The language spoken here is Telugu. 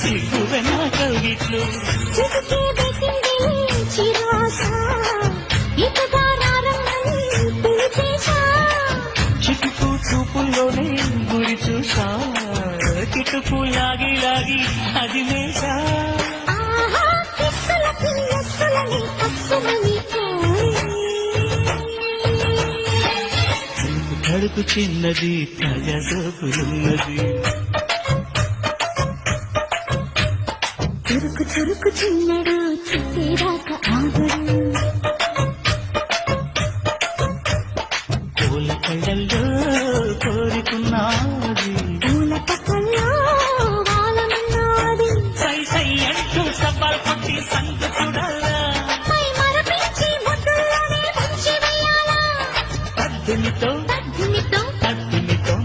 సిగ్గువెన కౌగిట్లు చిటికే వేసింది చిరాస ఇకగా రారమ్మని పిలిచేశా చిటుకు చూపుల్లోనే గురి చూసా కిటుకు లాగి లాగి అది మేషా ఆహా కిస్సులకి ఎస్సులని అస్సులని కడుపు చిన్నది తాజా సోకులున్నది చురుకు చురుకు చిన్నడు చుట్టేదాకా ఆగడు పూల కళ్ళల్లో కోరుకున్నది పూల పక్కల్లో వాలమన్నది సై సై అంటూ సవాల్ కొట్టి సంగ చూడాలా పై మరపించి ముద్దుల్లోనే ముంచి వెయ్యాలా తద్దునితో తద్దిమితో తద్దునితో